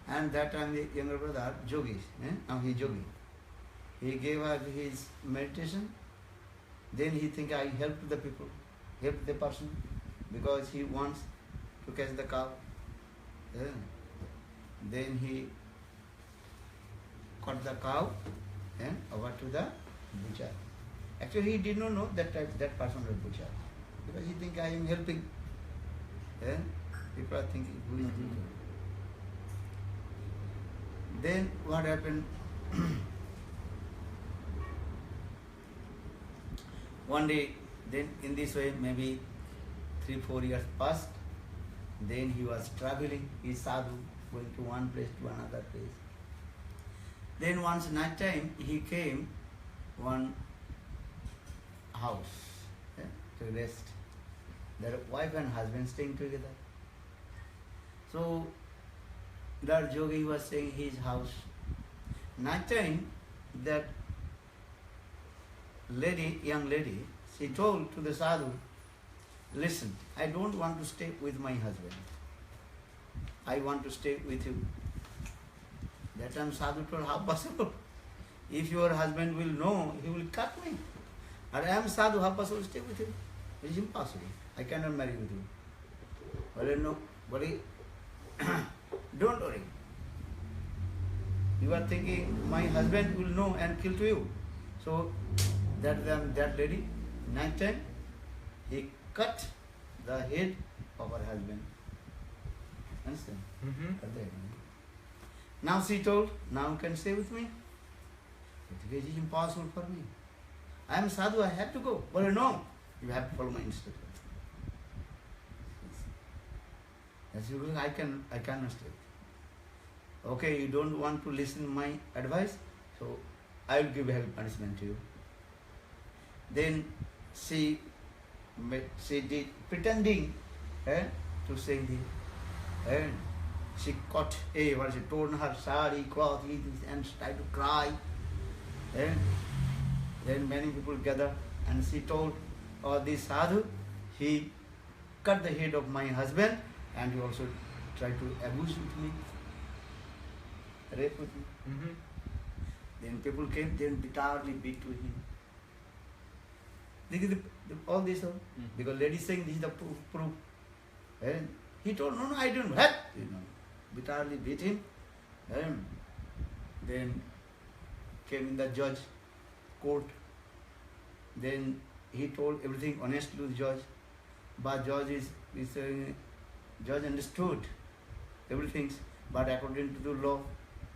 And that time the younger brother, Jogi, now he Jogi. He gave up his meditation. Then he think I help the people, help the person, because he wants to catch the cow. Then he caught the cow and over to the butcher. Actually, he did not know that person was butcher, because he think I am helping. People are thinking who is butcher. Then what happened? One day, then in this way, maybe 3-4 years passed. Then he was traveling, he sadhu, going to one place to another place. Then once night time, he came one house to rest. Their wife and husband staying together. So that yogi was staying in his house. Night time, that lady, young lady, she told to the sadhu, listen, I don't want to stay with my husband. I want to stay with you. That time sadhu told, how possible? If your husband will know, he will cut me. And I am sadhu, how possible to stay with him? It is impossible. I cannot marry with you. Well, no, buddy, don't worry. You are thinking, my husband will know and kill to you. So, that lady, night time, he cut the head of her husband. Understand? Cut the head. Now she told, now you can stay with me. It is impossible for me. I am sadhu, I have to go. But no, you have to follow my instructions. As you will, I cannot stay. Okay, you don't want to listen to my advice, so I will give heavy punishment to you. Then she did pretending to say this. And she caught she torn her sari, cloth, and tried to cry. And then many people gathered, and she told, this sadhu, he cut the head of my husband, and he also tried to abuse with me, rape with me. Then people came, then bitterly beat to him. This is all this, because lady saying this is the proof. And he told, no, I don't have. Bitterly beat him. And then came in the judge court. Then he told everything honestly to the judge. But judge judge understood everything. But according to the law,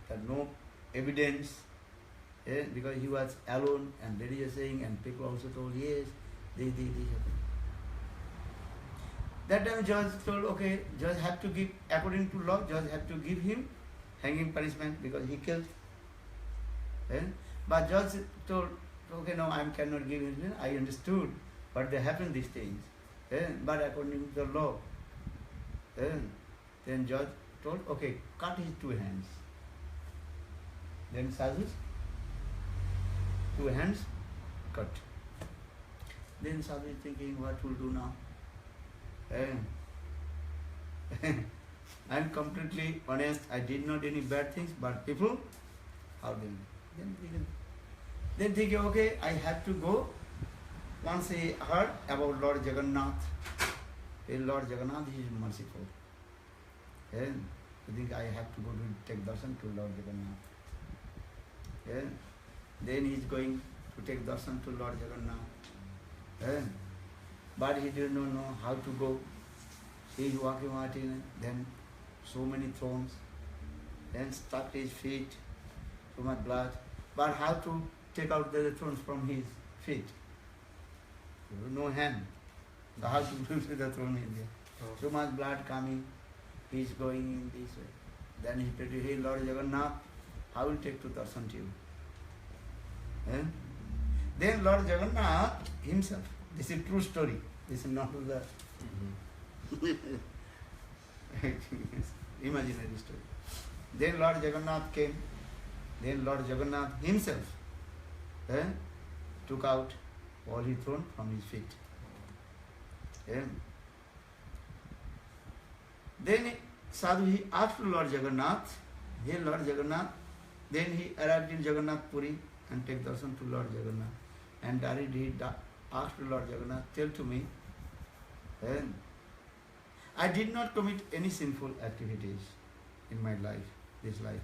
there no evidence. Because he was alone, and lady is saying, and people also told, yes, this happened. That time judge told, okay, judge have to give, according to law, judge have to give him hanging punishment because he killed. But judge told, okay, no, I cannot give him, I understood, but they happen these things. But according to the law, then judge told, okay, cut his 2 hands. Then sadhus, 2 hands cut. Then sadhu is thinking, what will do now? I am completely honest, I did not do any bad things, but people, how then think, okay, I have to go. Once he heard about Lord Jagannath, Lord Jagannath is merciful. I think I have to go to take darshan to Lord Jagannath. Then he is going to take darshan to Lord Jagannath. But he did not know how to go. He is walking, then so many thorns, then stuck his feet, so much blood. But how to take out the thorns from his feet? No hand. So how to do the thorn in there? So much blood coming, he is going in this way. Then he said, hey Lord Jagannath, how will take to darshan to you? Then Lord Jagannath himself, this is true story, this is not the imaginary story. Then Lord Jagannath came, then Lord Jagannath himself took out all his throne from his feet. Then sadhu he asked Lord Jagannath, Hey Lord Jagannath. Then he arrived in Jagannath Puri and take darshan to Lord Jagannath. And directly he asked to Lord Jagannath, tell to me, I did not commit any sinful activities in my life, this life.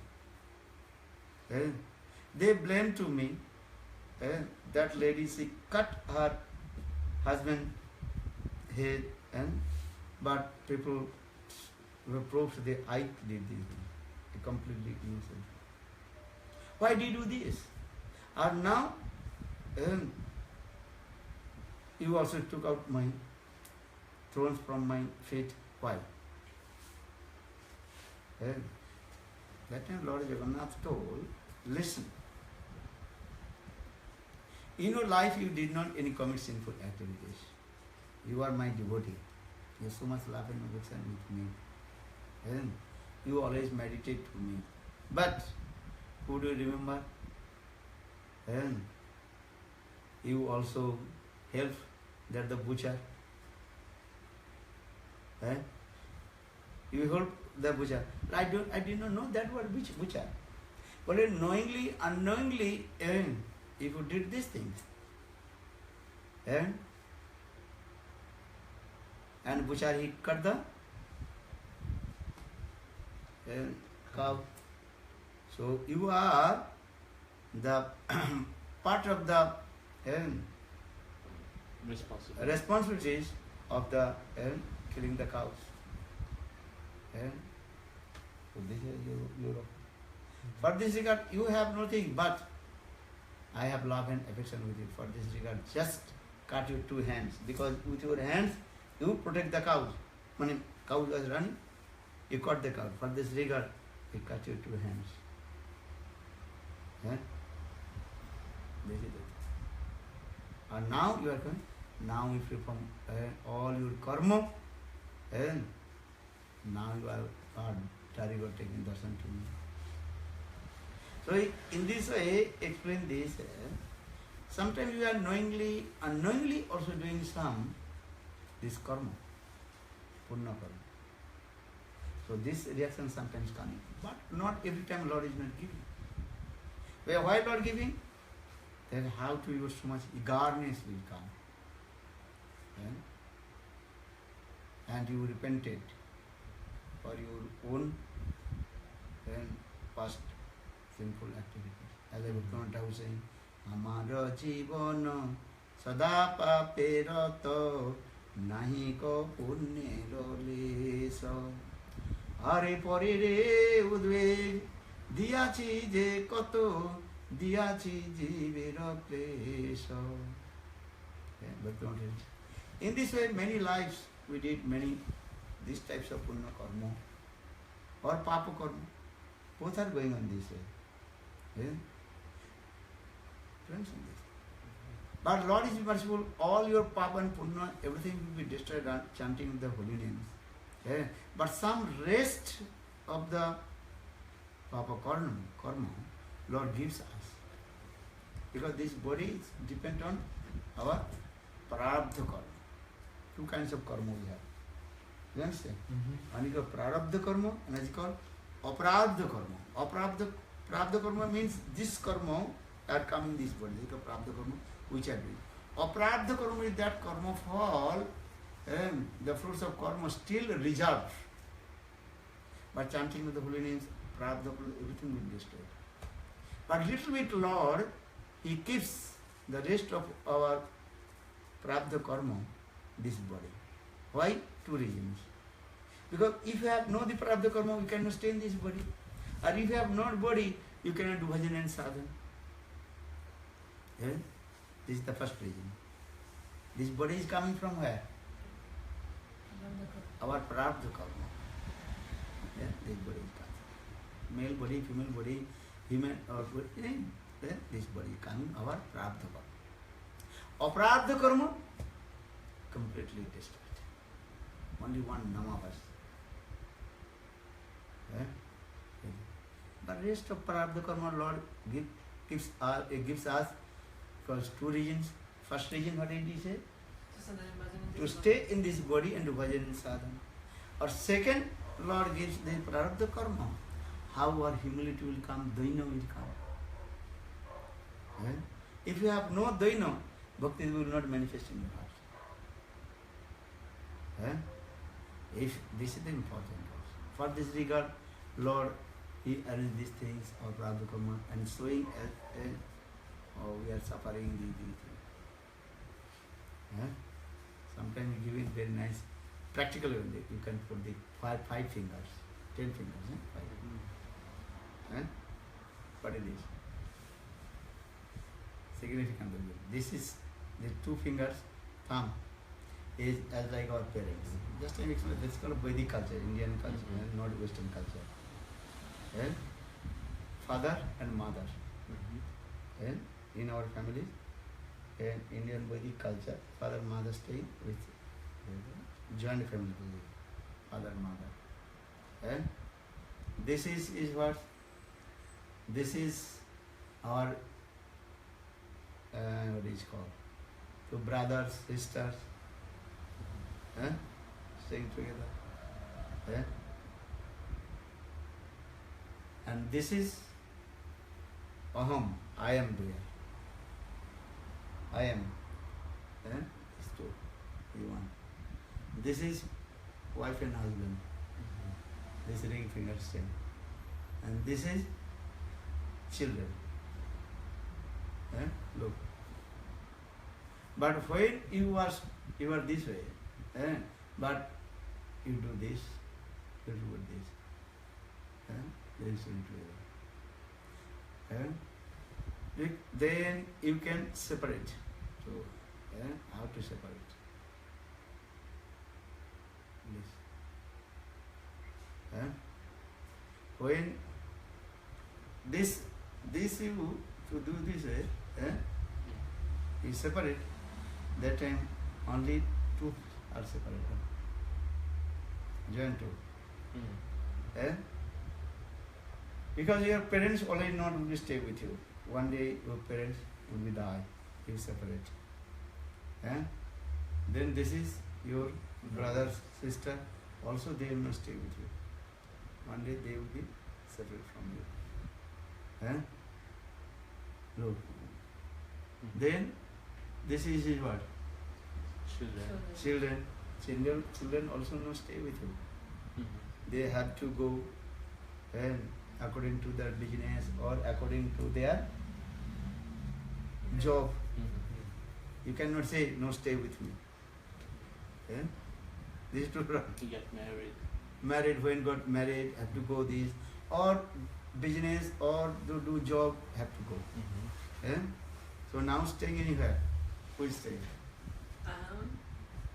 They blamed to me that lady, she cut her husband head, but people were proved that I did this, completely innocent. Why did you do this? And now you also took out my thrones from my feet. Why? That time Lord Jagannath told, listen, in your life you did not any commit sinful activities. You are my devotee. You have so much love and affection with me. And you always meditate to me. But who do you remember? And you also help that the butcher. You help the butcher. I did not know that word butcher. But knowingly, unknowingly, if you did these things, and butcher he cut the cow. So you are the part of the responsibilities of the killing the cows. So this is your. For this regard, you have nothing, but I have love and affection with you. For this regard, just cut your 2 hands, because with your hands you protect the cows. When cow was running, you cut the cow. For this regard, you cut your 2 hands. This is it. And now you are going. Now if you from all your karma, now you are taking darshan to me. So in this way, explain this. Sometimes you are knowingly, unknowingly also doing this karma, punya karma. So this reaction sometimes coming, but not every time Lord is not giving. Why Lord giving? Then how to use so much eagerness will come. And you repented for your own past sinful activities. As I was saying, Amara Jivana Sada Paperato Nahi ko Punnero Leso Hare Porire Udve Diachi Je Koto Diachi Jivero Pleso. In this way, many lives we did these types of punya karma or papa karma. Both are going on this way. Friends, in this. But Lord is merciful. All your papa and punya, everything will be destroyed chanting the holy names. But some rest of the papa karma, Lord gives us. Because this body is dependent on our prarabdha karma. 2 kinds of karma we have. You understand? One is called prarabdha karma, and it is called aprarabdha karma. Prarabdha karma means this karma are coming this body. It is called prarabdha karma, which are doing. Aprarabdha karma is that karma fall, the fruits of karma still reserved. By chanting of the holy names, prarabdha karma, everything will be destroyed. But little bit Lord, He keeps the rest of our prarabdha karma, this body. Why? 2 reasons. Because if you have no the prarabdha karma, you cannot stay in this body. Or if you have not body, you cannot do bhajan and sadhana. This is the first reason. This body is coming from where? Our prarabdha karma. This body is coming. Male body, female body, human or body, this body is coming, our prarabdha karma. Aprarabdha karma, completely destroyed. Only one namavas. But rest of prarabdha karma, Lord gives us first 2 reasons. First reason, what did He say? To stay in this body and do bhajan and sadhana. Or second, Lord gives the prarabdha karma. how our humility will come, Daina will come. Eh? If you have no Daina, Bhakti will not manifest in your heart. Eh? If this is the important also. For this regard, Lord, He arranged these things of Radhakama and showing oh, we are suffering these things. Eh? Sometimes you give it very nice, practical way. You can put the five fingers, 10 fingers, five. Eh? What it is? Significant. This is the 2 fingers, thumb, is as like our parents. Just an example, this is called Vedic culture, Indian culture, not Western culture. Eh? Father and mother. Eh? In our families, in Indian Vedic culture, father and mother stay with joint family, father and mother. Eh? This is what? This is our what is called? 2 brothers, sisters, staying together. And this is Aham, I am there. I am. These 2, one. This is wife and husband. This ring finger same. And this is children. Look. But when you are this way, but you do this, you do this, then then you can separate. So, how to separate? This. When this you to do this way, you separate. That time only 2 are separated. Join 2. Because your parents already not will stay with you. One day your parents will be die. You separate. Then this is your brother, sister. Also they will not stay with you. One day they will be separate from you. Look. Then this is what? Children. Children also not stay with you. They have to go and according to their business or according to their job. You cannot say no, stay with me. This is true. To get married. Married, when got married, have to go this, or business or to do job, have to go. So now staying anywhere. Who is staying?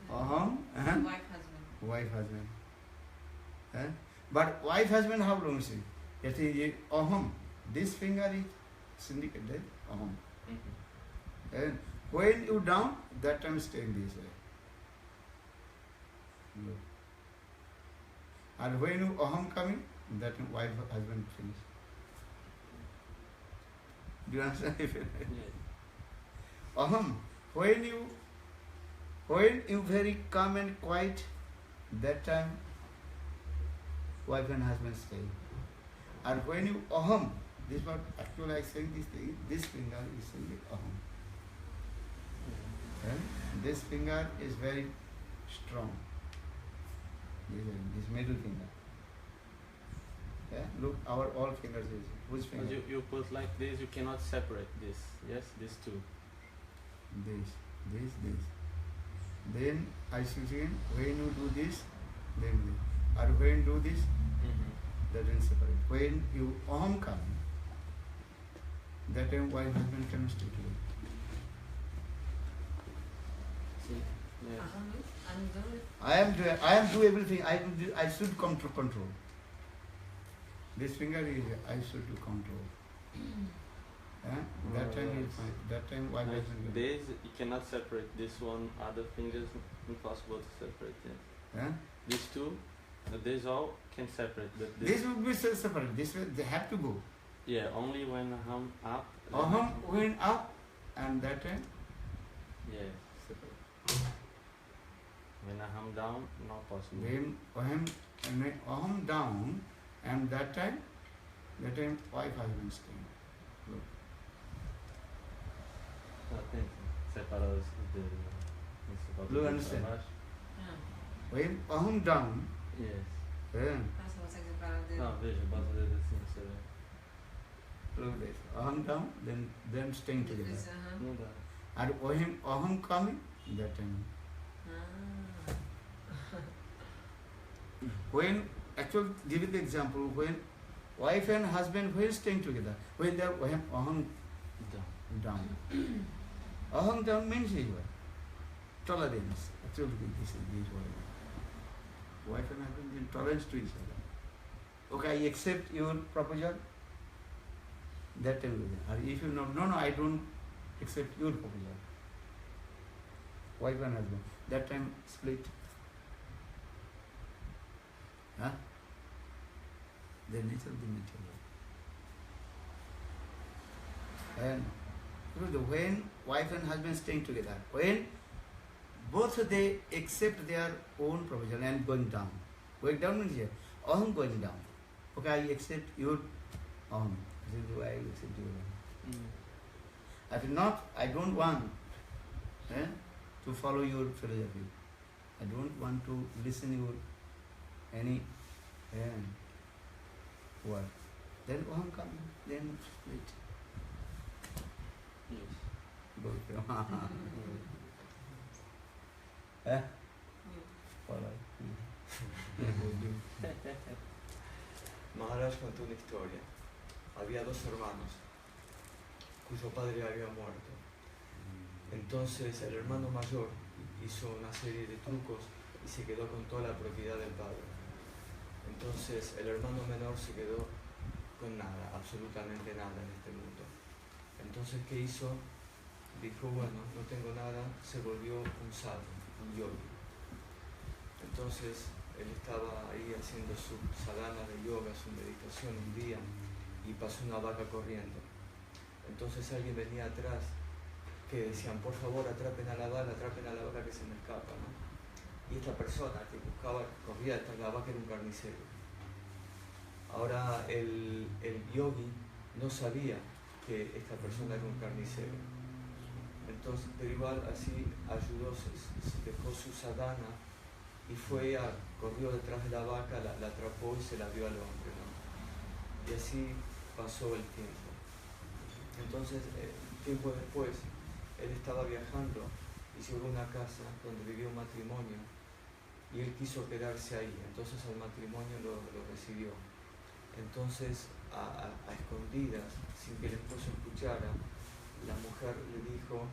Wife, husband. Wife, husband. But wife, husband, how long is it? That is aham. This finger is syndicated aham. And when you down, that time staying this way. Look. And when you aham coming, that time wife, husband finish. Do you understand? Yes. Aham. When you very calm and quiet, that time wife and husband stay. And when you aham, this is what actually I saying this thing, this finger is saying aham. This finger is very strong. This middle finger. Look, our all fingers is which finger? You put like this, you cannot separate this. Yes, these 2. This. Then I see again, when you do this, then this. Or when you do this, that is separate. When you aham come, that time wife husband cannot stay together. See? Yes. I am do everything. I should control. This finger is I should do control. That time is fine. That time wife Like husband. this, you cannot separate. This one, other fingers, impossible to separate. Yes. These 2, these all can separate. But This would be separate. This way they have to go. yeah, only when aham up. Aham went up, and that time Yeah. separate. When aham down, not possible. When aham down, and that time That time wife husband staying. Look. Tem separados de Do you understand? Ah, When aham down, Yes. você consegue separar o dedo? Não, veja, bota o dedo assim, você vê. look this. Aham down, then staying together. Isso, aham. Não dá. And when aham coming, that time. Ah. When actually give the example when wife and husband when staying together, when they when aham Dá. down. Aham down means what? Tolerance. Actually this is what wife and husband in tolerance to each other. Okay, I accept your proposal. That time will be. Or if you know, no, I don't accept your proposal. Wife and husband. That time split. Huh? The nature of the material. And when wife and husband staying together, when both they accept their own provision and going down. Going down means here, aham going down. Okay, I accept your aham. I accept your aham. I will not, I don't want to follow your philosophy. I don't want to listen your any word. Then aham come, then split. Yes. Go to Maharaj contó una historia. Había dos hermanos cuyo padre había muerto. Entonces el hermano mayor hizo una serie de trucos y se quedó con toda la propiedad del padre. Entonces el hermano menor se quedó con nada, absolutamente nada en este mundo. Entonces, ¿qué hizo? Dijo, bueno, no tengo nada, se volvió un sadhu, un yogi. Entonces él estaba ahí haciendo su sadhana de yoga, su meditación un día, y pasó una vaca corriendo. Entonces alguien venía atrás que decían, por favor, atrapen a la vaca que se me escapa, ¿no? Y esta persona que buscaba, corría detrás de la vaca era un carnicero. Ahora el yogi no sabía que esta persona era un carnicero. Entonces, pero igual así ayudó, dejó su sadhana y corrió detrás de la vaca, la atrapó y se la dio al hombre, ¿no? Y así pasó el tiempo. Entonces, tiempo después, él estaba viajando y llegó a una casa donde vivía un matrimonio y él quiso quedarse ahí. Entonces al matrimonio lo recibió. Entonces, a escondidas, sin que el esposo escuchara, la mujer le dijo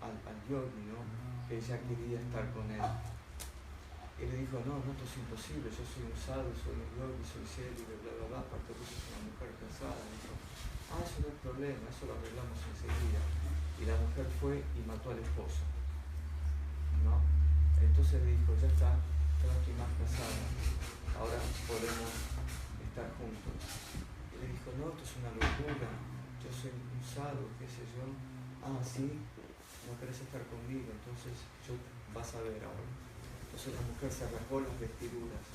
al yogi, ¿no?, que ella quería estar con él. Él le dijo, no, esto es imposible, yo soy un sadhu, soy un yogi, soy célibe, bla, bla, bla, aparte vos sos una mujer casada. Dijo, eso no es problema, eso lo arreglamos enseguida. Y la mujer fue y mató al esposo, ¿no? Entonces le dijo, ya está, yo no estoy más casada, ahora podemos estar juntos. Y le dijo, no, esto es una locura, yo soy un sadhu, qué sé yo. Sí, no querés estar conmigo, entonces vas a ver ahora. Entonces la mujer se rasgó las vestiduras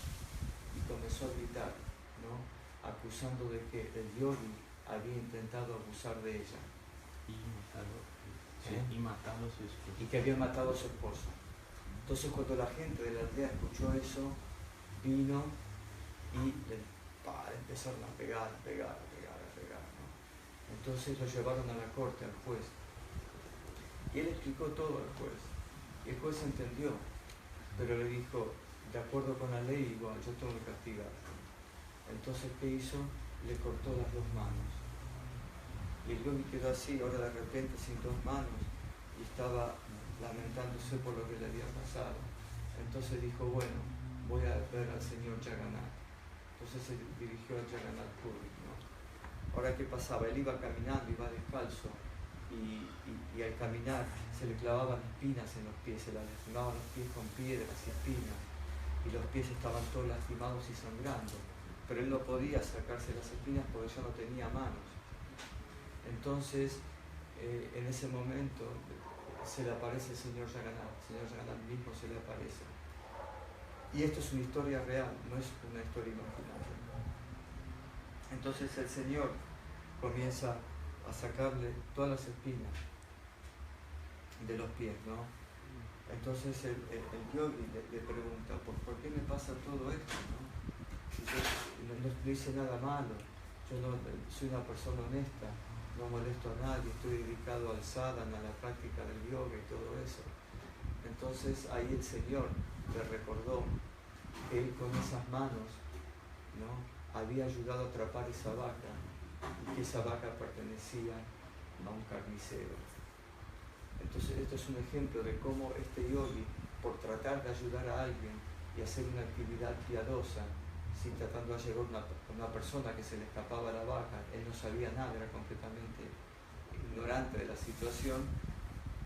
y comenzó a gritar, ¿no?, acusando de que el yogi había intentado abusar de ella. Y matado a su esposo. Y que había matado a su esposo. Entonces cuando la gente de la aldea escuchó eso, vino y empezaron a pegar, ¿no? Entonces lo llevaron a la corte, al juez. Y él explicó todo al juez. Y el juez entendió, pero le dijo, de acuerdo con la ley, igual, yo tengo que castigarte. Entonces, ¿qué hizo? Le cortó las dos manos. Y el yogi quedó así, ahora de repente sin dos manos, y estaba lamentándose por lo que le había pasado. Entonces dijo, bueno, voy a ver al señor Jagannath. Entonces se dirigió a Jagannath Puri, ¿no? Ahora, ¿qué pasaba? Él iba caminando, iba descalzo, y al caminar se le clavaban espinas en los pies, se le lastimaban los pies con piedras y espinas, y los pies estaban todos lastimados y sangrando, pero él no podía sacarse las espinas porque ya no tenía manos. Entonces, en ese momento se le aparece el señor Jagannath mismo se le aparece. Y esto es una historia real, no es una historia imaginaria. Entonces el Señor comienza a sacarle todas las espinas de los pies, ¿no? Entonces el yogi le pregunta, ¿por qué me pasa todo esto? ¿No? Si yo no hice nada malo, yo no, soy una persona honesta, no molesto a nadie, estoy dedicado al sadhana, a la práctica del yoga y todo eso. Entonces ahí el Señor le recordó que él con esas manos, ¿no?, había ayudado a atrapar esa vaca y que esa vaca pertenecía a un carnicero. Entonces esto es un ejemplo de cómo este yogi, por tratar de ayudar a alguien y hacer una actividad piadosa, sin tratando de ayudar a una persona que se le escapaba la vaca, él no sabía nada, era completamente ignorante de la situación,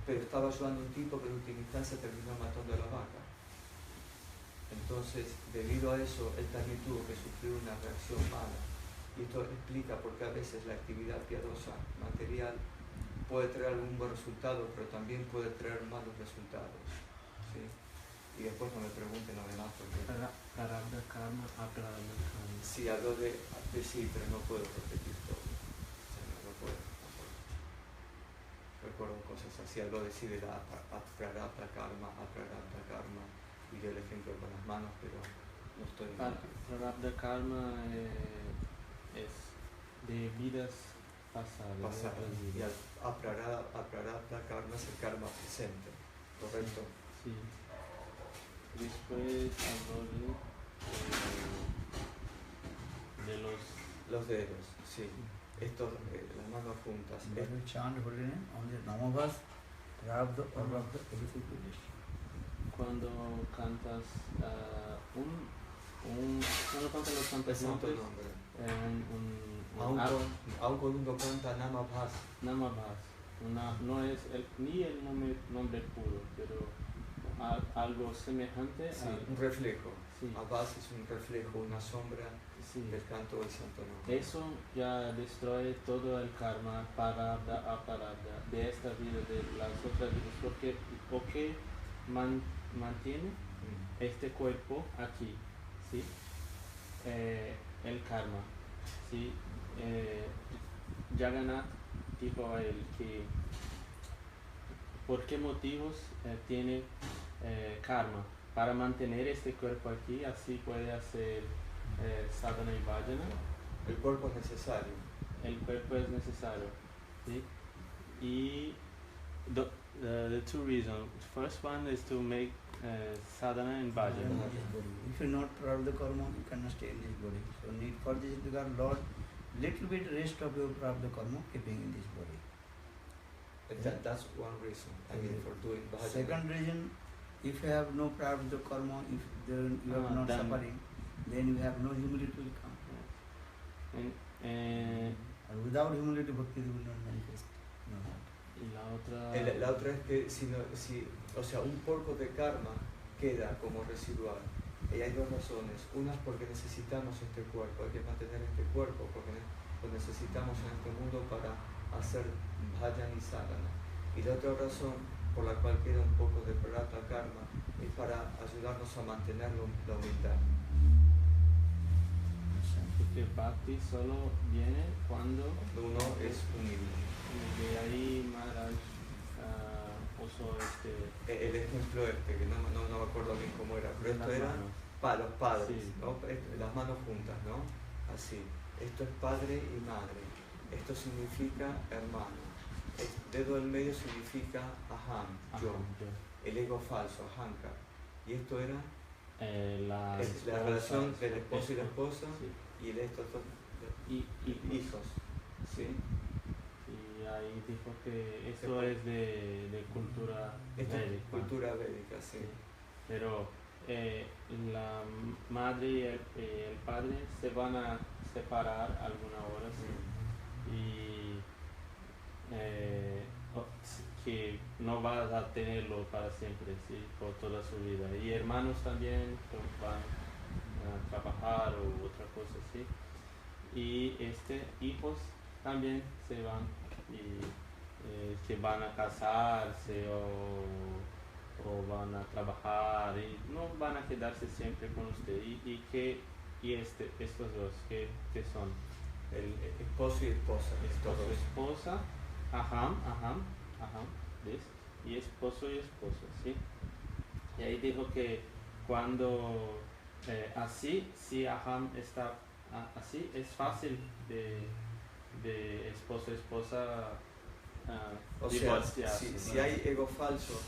pero estaba ayudando a un tipo que en última instancia terminó matando a la vaca. Entonces, debido a eso, él también tuvo que sufrir una reacción mala. Y esto explica por qué a veces la actividad piadosa material puede traer algún buen resultado, pero también puede traer malos resultados, ¿sí? Y después no me pregunten lo demás porque... Prarabdha karma, aprarabdha karma. Sí, habló de sí, pero no puedo repetir todo. O sea, no puedo. Recuerdo cosas así, habló de sí de la aprarabdha karma, y dio el ejemplo con las manos, pero no estoy... Prarabdha karma es de vidas pasadas. Y aprarabdha karma es el karma presente, ¿correcto? Sí. Después habló de los dedos, sí. Estos, las manos juntas. When you chant holy name, only Namavas, Prarabdha, Prarabdha, everything to this. Cuando cantas cuando cantas los santos Santo nombres, nombre. Aun cuando uno canta Namabhas. Namabhas. No es ni el nombre puro, pero algo semejante Sí, a un reflejo. Sí. Abhas es un reflejo, una sombra del canto del santo nombre. Eso ya destruye todo el karma prarabdha, aprarabdha de esta vida, de las otras vidas, porque mantiene este cuerpo aquí, ¿sí? El karma, ¿sí? Jagannath dijo a él que por qué motivos tiene karma para mantener este cuerpo aquí, así puede hacer sadhana y bhajana. El cuerpo es necesario. El cuerpo es necesario, ¿sí? Y the two reasons. First one is to make sadhana and bhajana. If you not Prarabdha karma, you cannot stay in this body. So need for this because Lord, little bit rest of your Prarabdha karma keeping in this body. That's one reason, I mean, for doing bhajana. Second reason, if you have no Prarabdha karma, if you are not then suffering, then you have no humility will come. And without humility, bhakti will not manifest. No. y la La otra es que o sea, un poco de karma queda como residual. Y hay dos razones. Una es porque necesitamos este cuerpo, hay que mantener este cuerpo, porque lo necesitamos en este mundo para hacer bhajana y sadhana. Y la otra razón por la cual queda un poco de prarabdha karma es para ayudarnos a mantener la humildad. Porque bhakti solo viene cuando Uno es humilde. de ahí Maharaj usó El ejemplo que no me acuerdo bien cómo era, pero esto las era manos. para los padres, Sí. ¿no? Las manos juntas, ¿no? Así. Esto es padre y madre. Esto significa hermano. El dedo del medio significa aham, yo. El ego falso, ahankar. Y esto era La relación del esposo y la esposa sí. y de estos dos hijos. ¿Sí? Y ahí dijo que esto es de cultura Esto es védica. cultura védica, sí. Sí. Pero la madre y el padre se van a separar alguna hora, sí. Y que no vas a tenerlo para siempre, ¿sí? Por toda su vida. Y hermanos también van a trabajar o otra cosa, ¿sí? Y hijos también se van y que van a casarse o van a trabajar y no van a quedarse siempre con usted. Y estos dos, ¿qué son? el esposo y esposa. esposo, todos. esposa, aham, ¿ves? Y esposo y esposa, ¿sí? Y ahí dijo que cuando así, si aham está así, es fácil de esposo, esposa O sea, divorciarse. si hay ego falso,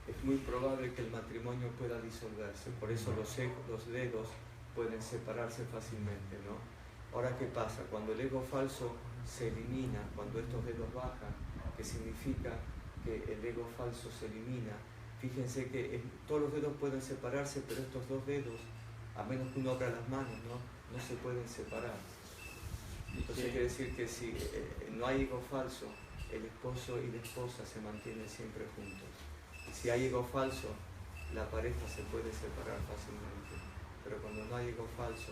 es muy probable que el matrimonio pueda disolverse. Por eso los dedos pueden separarse fácilmente, ¿no? Ahora, ¿qué pasa? Cuando el ego falso se elimina, cuando estos dedos bajan, que significa que el ego falso se elimina, fíjense que todos los dedos pueden separarse, pero estos dos dedos, a menos que uno abra las manos, no se pueden separar. Entonces quiere decir que si no hay ego falso, el esposo y la esposa se mantienen siempre juntos. Si hay ego falso, la pareja se puede separar fácilmente, pero cuando no hay ego falso,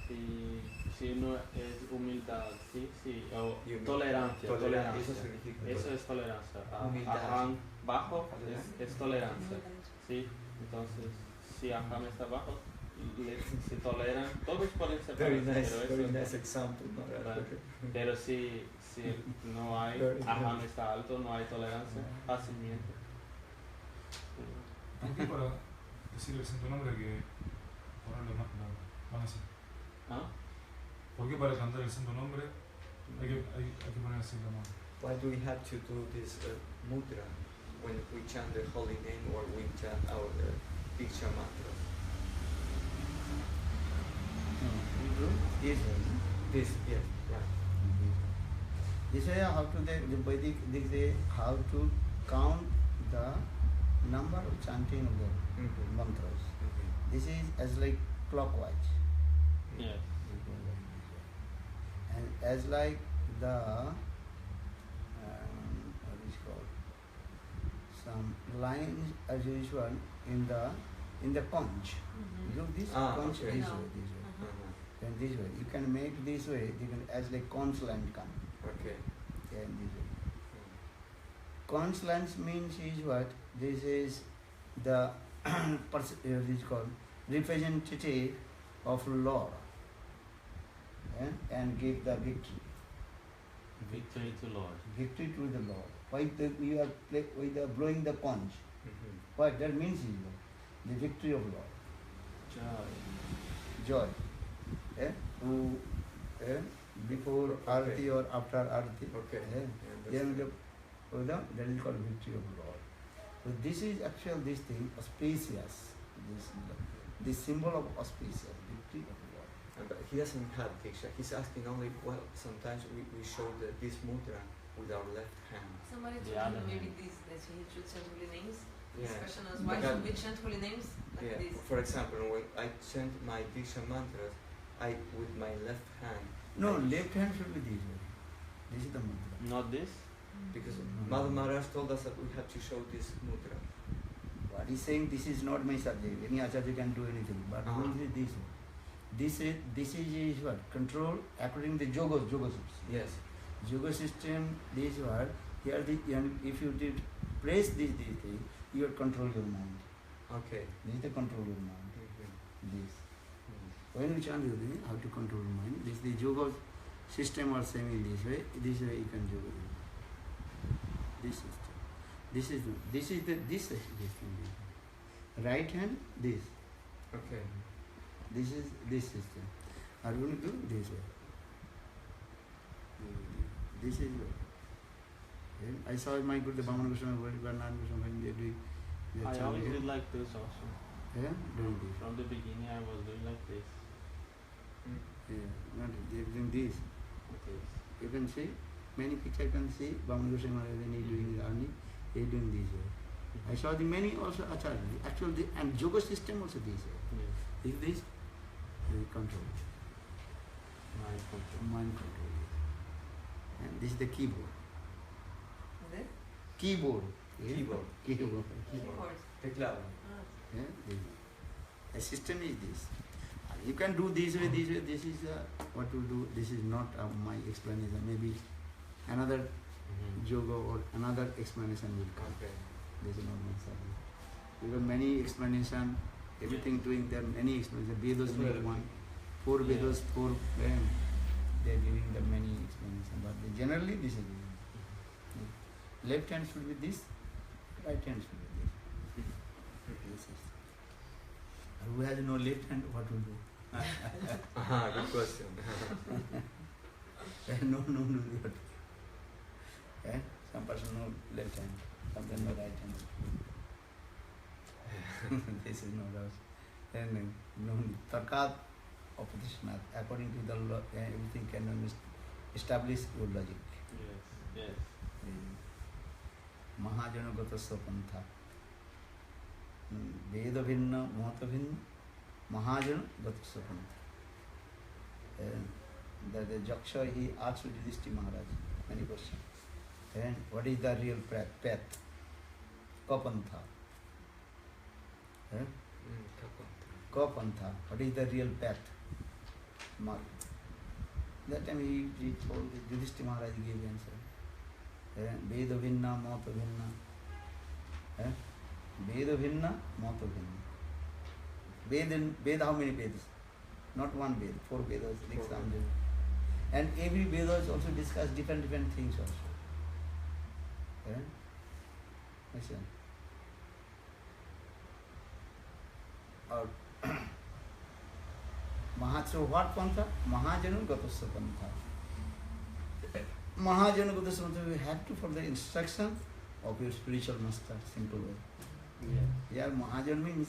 Si uno es humildad, ¿sí? O y tolerancia. eso significa Eso es tolerancia. Humildad. Aham bajo es tolerancia, ¿sí? Entonces, si aham está bajo, se toleran, todos pueden separarse, very nice example, ¿no? pero si no hay, Very aham nice. está alto, no hay tolerancia, fácilmente. ¿Por qué para decir el santo nombre hay que ponerle van así? ¿Ah? ¿Por qué para cantar el santo nombre hay que poner así la mano? Why do we have to do this mudra when we chant the holy name or we chant our Diksha mantra? You do this way. This, yes, right. This way, how to the Vedic, this way, how to count the number of chanting of the Mhm. mantras. Mhm. This is as like clockwise. Yes. And as like the what is called, some lines as usual in the conch. Mhm. You do this Ah, conch okay. this No. way, this way. Uh-huh. And this way. You can make this way, you can as like conch line come. Okay. And this way. Conch lines means is what? This is the this is called representative of Lord. And give the victory. Victory to Lord. Victory to the Lord. Why you are blowing the conch? Mhm. What that means is the victory of Lord. Joy. Who before Arati or after Arati. Okay. Then that is called victory of Lord. So this is actual this thing, auspicious. This symbol of auspicious, victory of Lord. But he doesn't have Diksha. He's asking only, well, sometimes we show this mudra with our left hand. Somebody The told other him maybe hand. this, that he should chant holy names. His Yeah. question was, why Because- should we chant holy names like Yeah. this? For example, when I chant my Diksha mantras, with my left hand. No, I- left hand should be this way. This is the mantra. Not this? Because Mm. Madhu Maharaj told us that we have to show this mudra. What he's saying, this is not my subject. Any acharya can do anything. But Uh-huh. rule is this way. This is what? Control according to the yoga system. Yes. Yoga system, this word, here if you did place this thing, you will control your mind. Okay. This is the control your mind. Mhm. This. Mhm. When you chant your thing, how to control your mind. This the yoga system or same in this way. This way you can yoga. This system. This is this system. Right hand, this. Okay. This is this system. Are you going to do this way? This is I saw my Guru, the Bhamana Goswami, Varnan Goswami, when they are doing their I always chanting. did like this also. Yeah, doing this. From the beginning I was doing like this. Mm. Yeah, not they are doing this. Okay. You can see, many pictures you can see, Bhamana Goswami Maharaj, when he doing the army, he doing this way. I saw the many also acharya. Actually, and yoga system also this way. Yes. Is this? They control. Mind control. Mind control. And this is the keyboard. Is it? Keyboard. Yeah? Keyboard. Keyboard. Keyboard. Teclado. Ah. Yeah? The system is this. You can do this way, this way. This is what to do. This is not my explanation. Maybe another yoga or another explanation will come. Okay. This is not my subject. Because many explanation, everything doing there, many explanation. Vedas make one. 4 Yeah. Vedas, 4 Generally, this is left hand should be this, right hand should be this. This is. Who has no left hand, what will do? Good question. No. Some person no left hand, some person no right hand. This is no doubt. Then no Tarkat opposition. According to the law, everything can establish your logic. Yes. Mahajanagatasa pantha. Veda bhinna, mata bhinna, Mahajanagatasa pantha. That the Jaksha, he asked Yudhishthira Maharaj many questions. And what is the real path? Kapantha. Kapantha. What is the real path? Mark. That time he told Yudhishthira Maharaj gave answer. Veda bhinna, mata bhinna. Veda bhinna, mata bhinna. Veda, how many Vedas? Not one Veda, 4 Vedas, example. And every Veda also discuss different things also. Listen. Or so what pantha? Mahajanagatasa pantha. Mahajanagatasa pantha, you have to follow the instruction of your spiritual master, simple way. Yeah, Mahajan means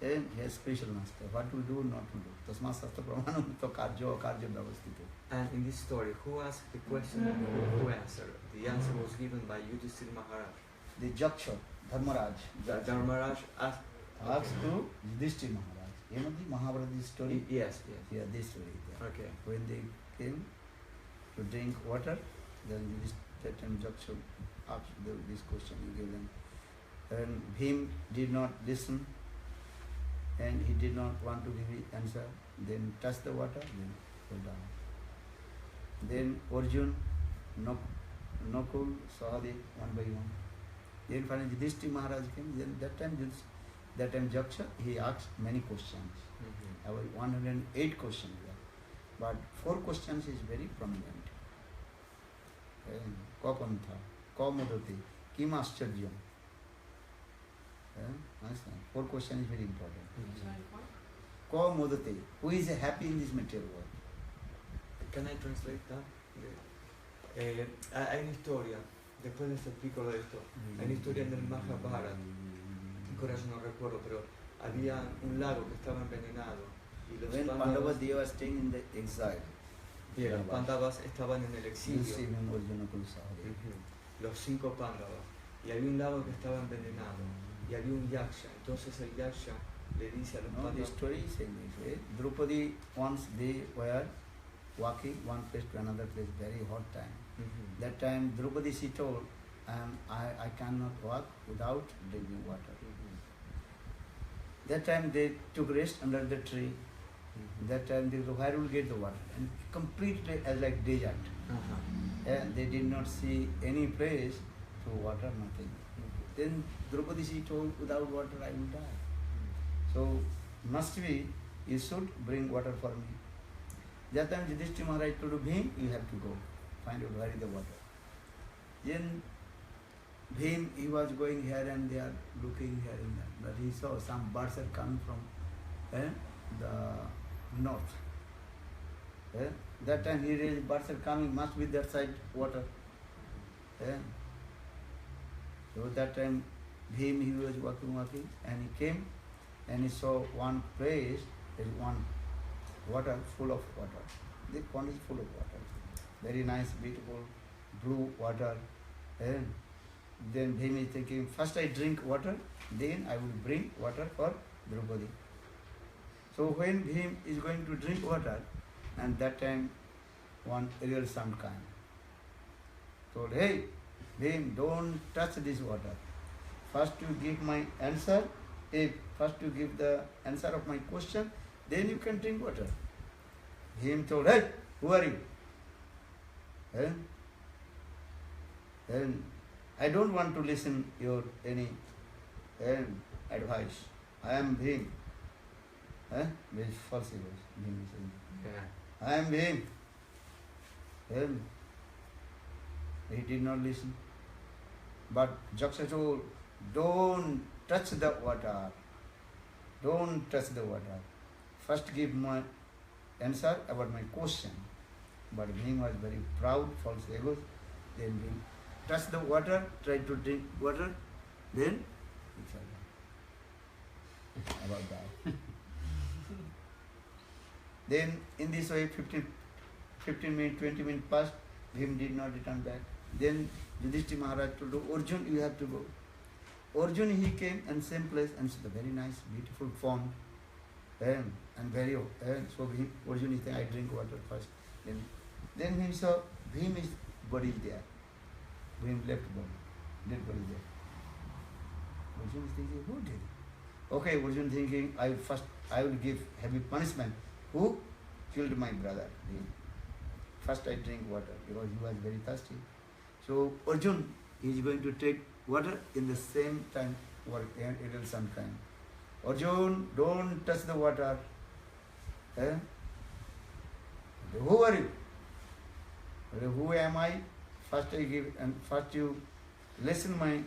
he has spiritual master. What to do, not to do. Tasma sastra pramanam to karjo vyavastito. And in this story, who asked the question or who answered? The answer was given by Yudhishthira Maharaj. The Jaksha, Dharmaraj. Dharmaraj asked to Yudhishthira Maharaj. You know the Mahabharata story? Yes. Yeah, this story. Yeah. Okay. When they came to drink water, then that time Jaksha asked this question, he gave them. And Bhim did not listen and he did not want to give the answer. Then touched the water, then fell down. Then Arjun, Nakul, Sahadev, one by one. Then finally Yudhishthira Maharaj came. Then that time Jaksha, he asked many questions. About 108 questions there. But 4 questions is very prominent. Kapantha, Kamodati, Kim Ascharjam. Understand? 4 questions is very important. Kamodati, who is happy in this material world? Can I translate that? Hay una historia, después les explico lo de esto. Hay una historia en el Mahabharata, que ahora yo no recuerdo, pero había un lago que estaba envenenado y los When Pandavas, they were staying in the exile. los Pandavas estaban en el exilio. Los 5 Pandavas. Y había un lago que estaba envenenado y había un Yaksha. Entonces el Yaksha le dice a los No, the Pandavas. story is saying this way. Draupadi, once they were walking one place to another place, very hot time. That time Draupadi, she told, I cannot walk without drinking water. That time they took rest under the tree. That time they where will get the water? And completely as like desert. And they did not see any place to water, nothing. Then Draupadi, she told, without water I will die. So must be, you should bring water for me. That time Yudhishthira Maharaj told Bhim, you have to go, find out where is the water. Then Bhim, he was going here and there, looking here and there, but he saw some birds are coming from the north. That time he realized birds are coming, must be that side water. So that time Bhim, he was walking, and he came and he saw one place, there is one water, full of water. The pond is full of water. Very nice, beautiful, blue water. And then Bhim is thinking, first I drink water, then I will bring water for Draupadi. So when Bhim is going to drink water, and that time one real sound came. Told, hey, Bhim, don't touch this water. First you give my answer. First you give the answer of my question, then you can drink water. Bhim told, hey, who are you? And I don't want to listen your any advice. I am Bhim. Very false voice. Bhim is saying. I am Bhim. He did not listen. But Jaksha told, don't touch the water. Don't touch the water. First give my answer about my question. But Bhim was very proud, false ego. Then Bhim touched the water, tried to drink water, then he fell down. About that. Then in this way 15 minutes, 20 minutes passed, Bhim did not return back. Then Yudhishthira Maharaj told Arjun, you have to go. Arjun, he came in same place and saw the very nice, beautiful pond. And very so Bhim, Arjun is there, I drink water first. Then he saw Bhim is body is there. Bhim left body, dead body there. Arjun is thinking, who did it? Okay, Arjun thinking, I will give heavy punishment. Who killed my brother? Bhim. First I drink water because he was very thirsty. So Arjun is going to take water in the same time or a little some time. Arjun, don't touch the water. Who are you? Who am I? First I give and first you listen my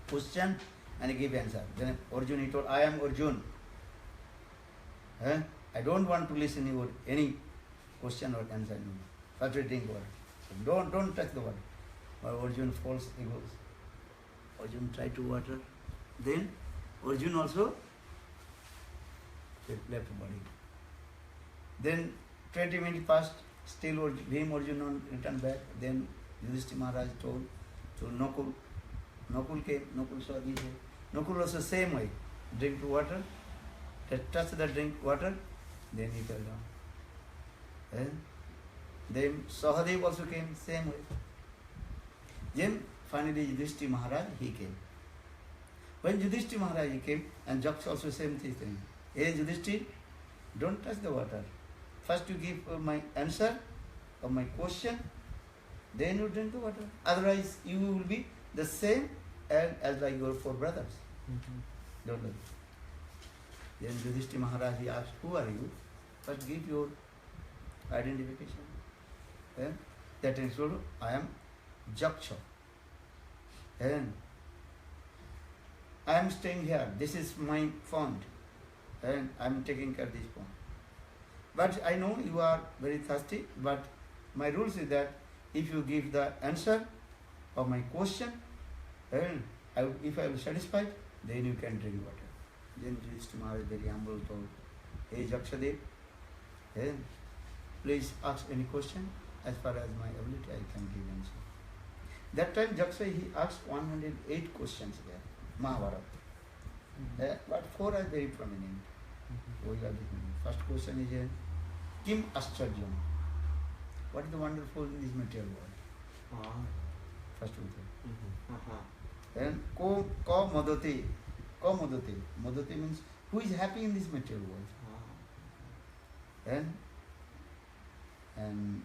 question and give answer. Then Arjun he told, I am Arjun. I don't want to listen your any question or answer. First I drink water. So don't touch the water. But Arjun false egos. Arjun tried to water. Then Arjun also left body. Then 20 minutes passed, still Bhim Arjun returned back. Then Yudhishthira Maharaj told to Nakul. Nakul came, Nakul saw this. Nakul also same way. Drink water, touch the drink water, then he fell down. Then Sahadev also came, same way. Then finally Yudhishthira Maharaj, he came. When Yudhishthira Maharaj came, and Jaksha also same thing. Hey Yudhishthira, don't touch the water. First you give my answer of my question, then you drink the water. Otherwise you will be the same as like your four brothers. Don't do. Then Yudhishthira Maharaj he asked, who are you? First give your identification. That is told, I am Jaksha. And I am staying here. This is my pond. And I am taking care of this pond. But I know you are very thirsty, but my rules is that if you give the answer of my question, and if I will satisfied, then you can drink water. Then Yudhishthira Maharaj very humble told, hey Jakshadev, please ask any question. As far as my ability, I can give answer. That time Jaksha he asked 108 questions there, Mahabharata. But four are very prominent. First question is, Kim Ascharjam? What is the wonderful in this material world? First one. Then Ko Madate. Ko Madate. Madate means who is happy in this material world? And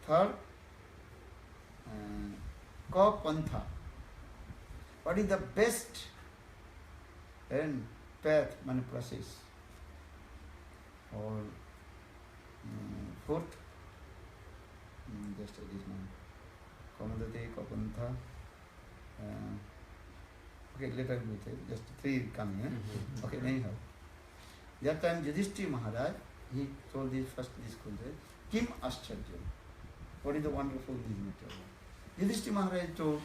third, Ka Pantha. What is the best path, process? Or fourth, just this one. Kamadate, Kapantha. Okay, later we say, just three coming. Okay, anyhow. That time Yudhishthira Maharaj, he told this question, Kim Ascharjam? What is the wonderful in this material? Yudhishthira Maharaj told,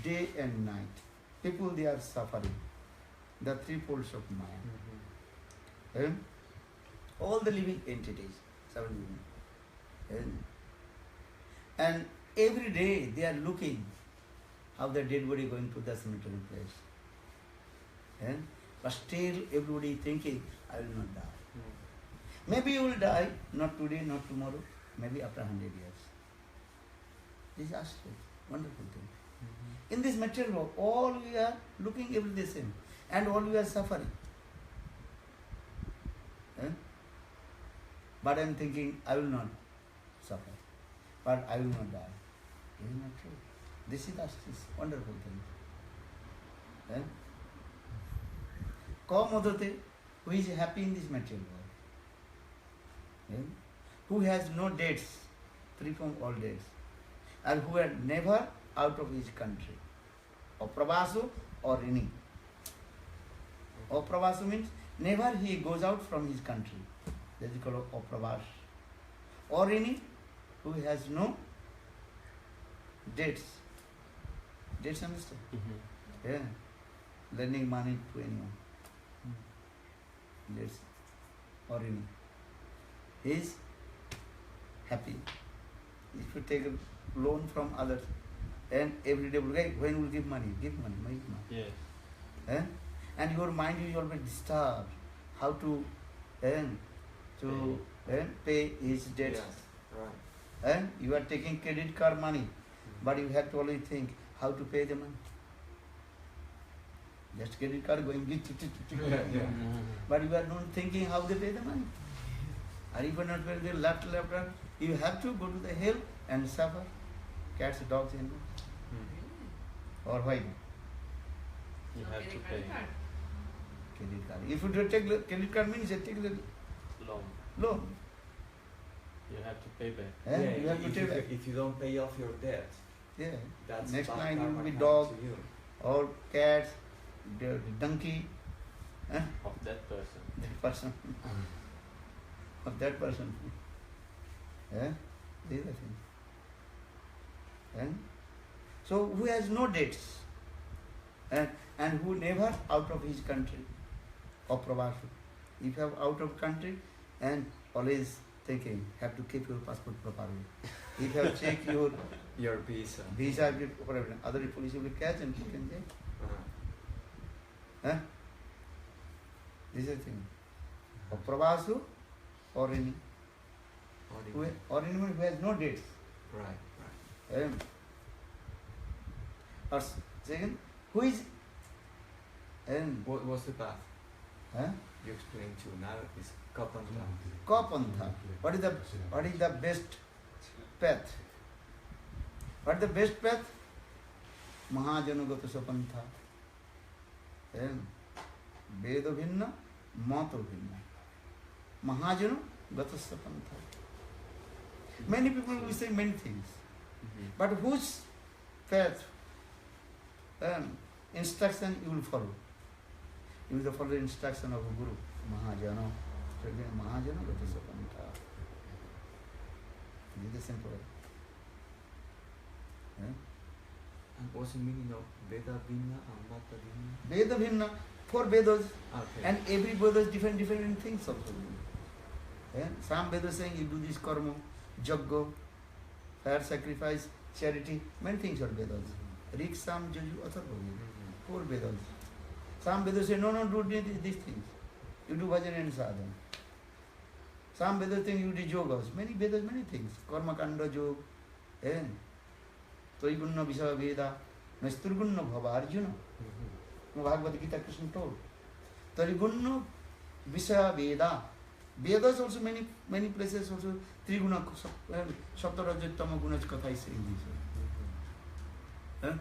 day and night, people they are suffering, the three poles of Maya. All the living entities, suffering. And every day they are looking how the dead body going to the cemetery place. But still everybody thinking, I will not die. Maybe you will die, not today, not tomorrow, maybe after 100 years. This is absolute wonderful thing. In this material world, all we are looking every day same, and all we are suffering. But I am thinking, I will not suffer, but I will not die. This is not true. This is a wonderful thing. Kamadate, who is happy in this material world, who has no dates, free from all dates, and who had never out of his country. Opravasu or Rini. Opravasu means never he goes out from his country. That is called Opravas. Or Rini, who has no debts. Debts, understand? Mhm. Yeah. Lending money to anyone. Debts. Or Rini. He is happy. If you take a loan from others, and every day, when will give money? Give money, give money. Yes. Eh? And your mind is always disturbed. How to pay his debts. Yes, right. And you are taking credit card money, but you have to always think how to pay the money. Just credit card going, but you are not thinking how they pay the money. Or if you are not paying the left, you have to go to the hell and suffer. Cats, dogs, animals. Or why? You No have to getting pay credit card. Credit card. If you don't take the credit card means you take the loan. loan. You have to pay back. Eh? Yeah, You have to if, take you, that. if you don't pay off your debt, Yeah. that's Next bad line karma will be coming dog. to you. Or cats, the donkey, Of that person. that person. Of that person. Yeah? These are things. And so who has no debts and who never out of his country or Pravasu. If you have out of country and always thinking, have to keep your passport properly. If you have check your Your visa. visa, whatever, other police will catch and you can say, Uh-huh. huh? This is the thing. Or Pravasu or any or anyone who has no debts. Right, right. Or second, who is What was the path huh? you explained to now? Is Kapanta. Kapantha. What is the best path? What is the best path? Mahajanugata sapantha. Veda bhinna, mato bhinna. Mahajanu gata sapantha. Many people will say many things, but whose path, instruction you will follow? You will follow the instruction of a guru, Mahajana. So again, Mahajana gata sapantha. This is simple. And what's the meaning of Veda Vinna and Mata Vinna? Veda bhinna, 4 Vedas, Okay. and every Veda is different things also. Some Vedas saying you do this karma, jagga, fire sacrifice, charity, many things are Vedas. Rik, Sam, Jaju, Atharva, 4 Vedas. Some Vedas say, no, do these things. You do bhajan and sadhana. Some Vedas think you do yogas. Many Vedas, many things. Karma kanda yoga. Trigunna Visa Veda. Mesturgunna Bhava Arjuna. Bhagavad Gita Krishna told. Trigunna Visa Veda. Vedas also many places also Triguna Saptarajatama Gunas Katha is saying this.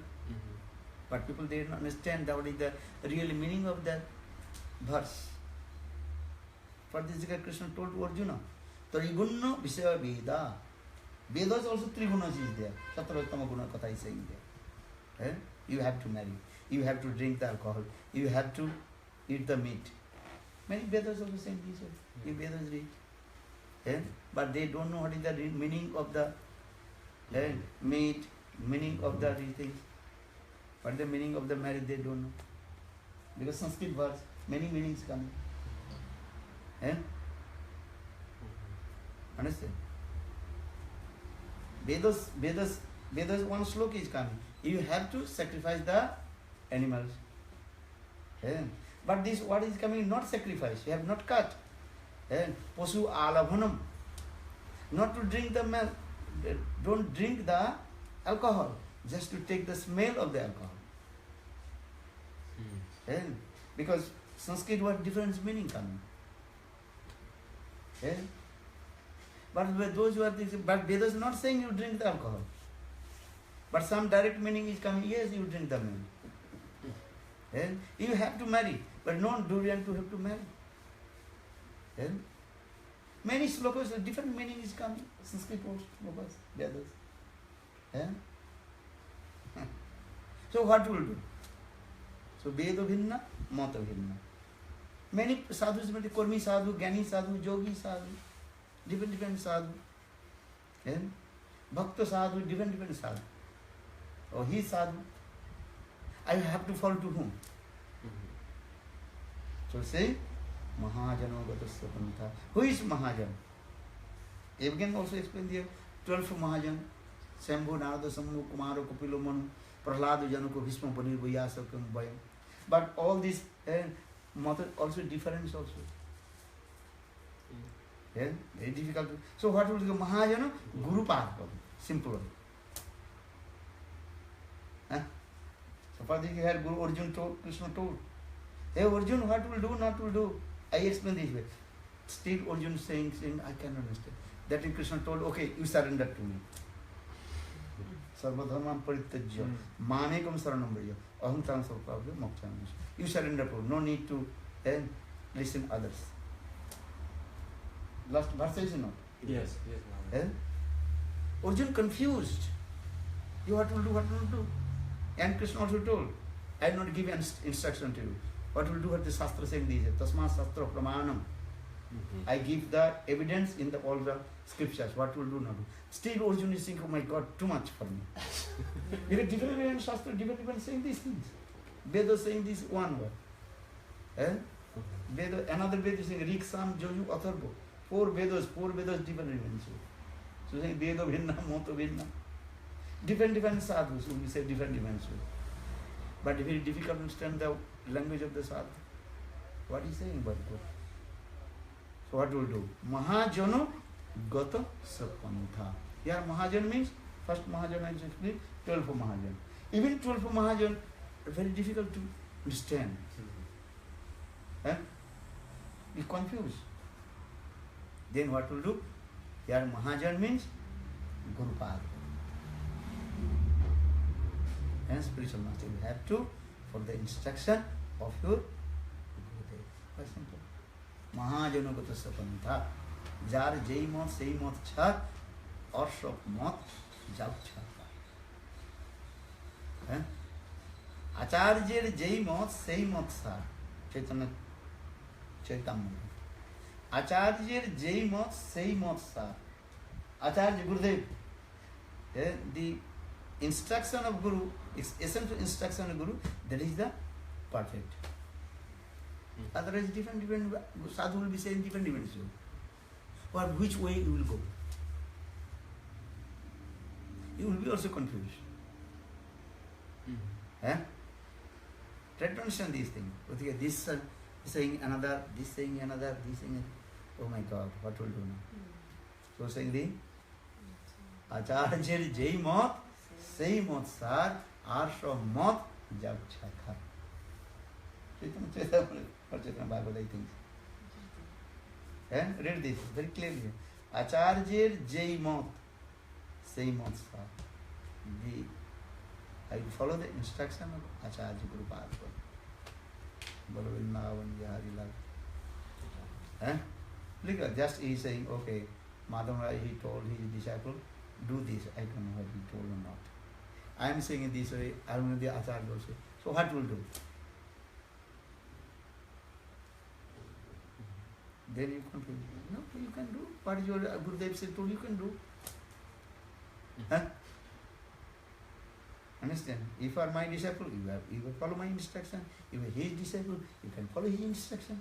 But people they don't understand what is the real meaning of that verse. For this Krishna told to Arjuna, Trigunna Visaya Veda. Vedas also Trigunas is there. Saptarajatama Guna Katha is saying there. You have to marry. You have to drink the alcohol. You have to eat the meat. Many Vedas also saying this. You Vedas read. But they don't know what is the meaning of the meat, meaning of the things. What is the meaning of the marriage, they don't know. Because Sanskrit words, many meanings come. Understand? Vedas, one sloka is coming. You have to sacrifice the animals. But this what is coming, not sacrifice, you have not cut. Posu alabhanam. Not to drink the milk, don't drink the alcohol, just to take the smell of the alcohol. Because Sanskrit word different meaning coming. But those who are thinking, but Vedas is not saying you drink the alcohol. But some direct meaning is coming, yes, you drink the milk. You have to marry, but not durian to have to marry. Many slokas, different meaning is coming. Sanskrit words, slokas, Vedas. Eh? So what will do? So Veda Bhinna, Mata Bhinna. Many sadhus, Kurmi sadhu, Gyani sadhu, Yogi sadhu, different sadhu. Eh? Bhakta sadhu, different sadhu. Oh, he sadhu. I have to follow to whom? So say, Mahajano Gatasya Pantha. Who is Mahajan? Again also explain there, 12 Mahajan, Sambhu, Narada, Sammu, Kumaro, Kapilo, Manu, Prahladu, Janako, Bhishma, Panir, Vyasa, Bayam. But all these methods also different also. Yeah, very difficult. So what will be Mahajana? Guru Path. Simple. Huh? So for this you had Guru Arjuna told, Krishna told. Hey Arjuna, what will do, not will do? I explain this way. Still Arjuna saying, I cannot understand. That is Krishna told, okay, you surrender to me. Sarvadharman parityajya, mamekam saranam braja, aham tam sarvapabhya moksham. You surrender to, no need to listen others. Last verse is not. Yes, yes, Arjuna confused. You what will do, what will do? And Krishna also told, I will not give an instruction to you. What will do, what the Shastra saying this? Tasma Shastra Pramanam. I give the evidence in all the scriptures. What will do, not do. Still Arjuna is saying, oh my God, too much for me. Because different Shastra, different saying these things. Veda saying this one word. Veda, another Veda is saying Rik, Sam, Joju, Atharva. Four Vedas, different. So saying Veda Bhinna, Mata Bhinna. Different sadhus, we say different. But very difficult to understand the language of the sadhu. What is saying about God? So what will do? Mahajano Gata Sapantha. Here Mahajan means, first Mahajan I explained, 12 Mahajan. Even 12 Mahajan, very difficult to understand. Be confused. Then what will do? Here Mahajan means Guru Pada. And spiritual master you have to for the instruction of your Gurudev. Very simple. Mahajano Gata Sapantha. Jar Jai Mot, Sei Mot Chhat, or Shok Mot, Jab Chhat. Acharya Jai Mot, Sei Mot Sar. Chaitanya. Acharya Jai Mot, Sei Mot Sar. Acharya Gurudev. The instruction of Guru, essential instruction of Guru, that is the perfect. Otherwise, different sadhu will be saying different things. Or which way you will go? You will be also confused. Try to understand these things. This saying another, this saying another, this saying another. Oh my God, what will do now? So saying the Acharya Jai Mot, Sei Mot Sar, Arsha Mot, Jab Chakha. Chaitanya Bhagavad, I think. Read this very clearly. Acharya Jai Mot, Sei Mot Sar. I will follow the instruction of Acharya Guru Pada. Bolo Vrindavan Bihari Lal. Look, just he is saying, okay, Madhava, he told his disciple, do this. I don't know what he told or not. I am saying it this way, I don't know the Acharya also. So what will do? Then you can do. No, you can do. What your Gurudev said told you can do. Understand? If you are my disciple, you will follow my instruction. If you are his disciple, you can follow his instruction.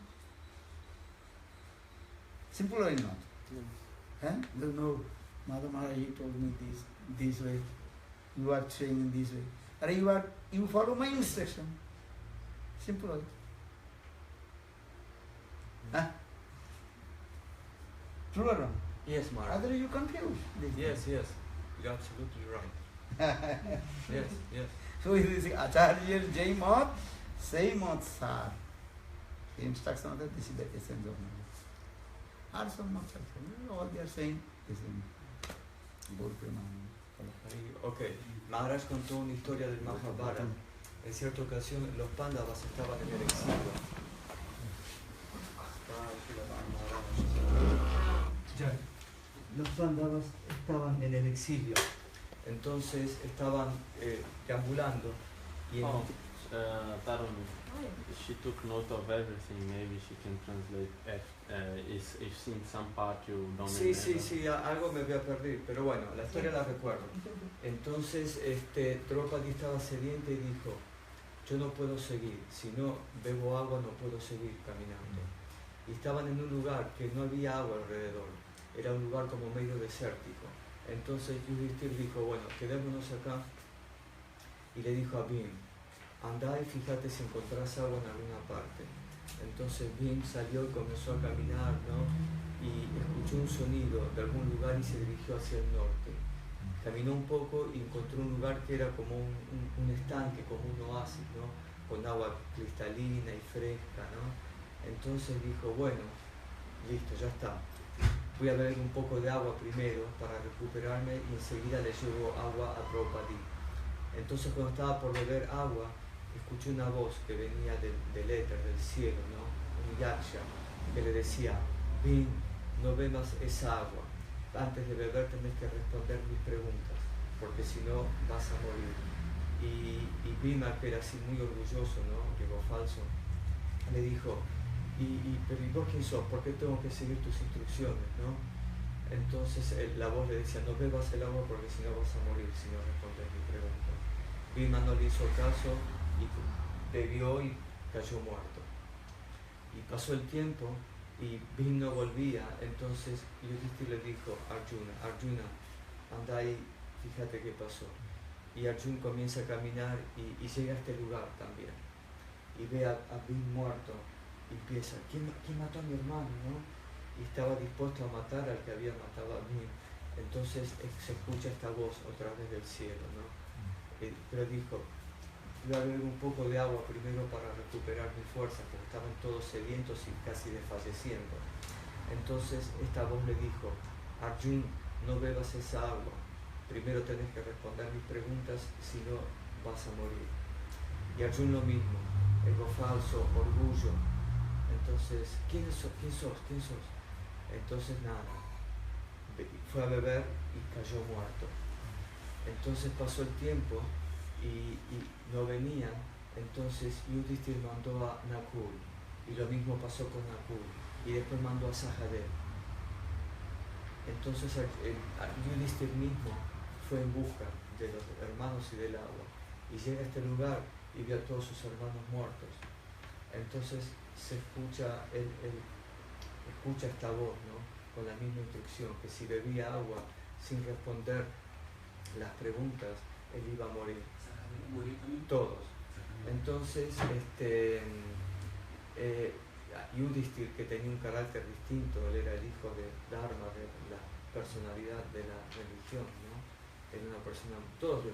Simple or not? No, Madhava Maharaj, he told me this way. You are saying this way. You follow my instruction. Simple or not? True or wrong? Yes, Maharaj. Otherwise you confuse. Yes, you're absolutely right. Yes. So he is Acharya Jai Mot, Sei Mot Sar. The instruction of that, this is the essence of knowledge. Also Mot Sar. All they are saying is in Gaur Premanand. Ok, Maharaj contó una historia del Mahabharata. En cierta ocasión los Pándavas estaban en el exilio. Los Pándavas estaban en el exilio. Entonces estaban deambulando y Oh, Tarun, she took note of everything. Maybe she can translate if in some part you don't sí, remember. sí, algo me voy a perder, pero bueno, la historia la recuerdo. Entonces Draupadi estaba sedienta y dijo, yo no puedo seguir, si no bebo agua no puedo seguir caminando. Y estaban en un lugar que no había agua alrededor, era un lugar como medio desértico. Entonces Yudhishthira dijo, bueno, quedémonos acá, y le dijo a Bhim, andá y fíjate si encontrás agua en alguna parte. Entonces Bhim salió y comenzó a caminar, ¿no? Y escuchó un sonido de algún lugar y se dirigió hacia el norte. Caminó un poco y encontró un lugar que era como un estanque, como un oasis, ¿no? Con agua cristalina y fresca, ¿no? Entonces dijo, bueno, listo, ya está. Voy a beber un poco de agua primero para recuperarme y enseguida le llevo agua a Draupadi. Entonces cuando estaba por beber agua, escuché una voz que venía del éter, del cielo, ¿no? Un yaksha, que le decía, Bhim, no bebas esa agua. Antes de beber tenés que responder mis preguntas, porque si no vas a morir. Y Bhima, que era así muy orgulloso, ¿no? Digo, falso, le dijo, pero ¿y vos quién sos? ¿Por qué tengo que seguir tus instrucciones, no? Entonces la voz le decía, no bebas el agua porque si no vas a morir si no respondes mi pregunta. Bhima no le hizo caso y bebió y cayó muerto. Y pasó el tiempo y Bhim no volvía, entonces Yudhishthira le dijo a Arjuna, anda ahí, fíjate qué pasó. Y Arjuna comienza a caminar y llega a este lugar también. Y ve a Bhim muerto. Y empieza, ¿quién mató a mi hermano? ¿No? Y estaba dispuesto a matar al que había matado a Bhim. Entonces se escucha esta voz otra vez del cielo, ¿no? Pero dijo, voy a beber un poco de agua primero para recuperar mis fuerzas, porque estaban todos sedientos y casi desfalleciendo. Entonces esta voz le dijo, Arjuna, no bebas esa agua. Primero tenés que responder mis preguntas, si no vas a morir. Y Arjuna lo mismo, ego falso, orgullo. Entonces, ¿quién sos? Entonces nada, fue a beber y cayó muerto. Entonces pasó el tiempo y no venían, entonces Yudhishthira mandó a Nakul, y lo mismo pasó con Nakul, y después mandó a Sahadev. Entonces Yudhishthira mismo fue en busca de los hermanos y del agua, y llega a este lugar y ve a todos sus hermanos muertos. Entonces se escucha esta voz, ¿no? Con la misma instrucción, que si bebía agua sin responder las preguntas, él iba a morir. Todos. Entonces, Yudhishthira, que tenía un carácter distinto, él era el hijo de Dharma, de la personalidad de la religión, ¿no? Era una persona, todos los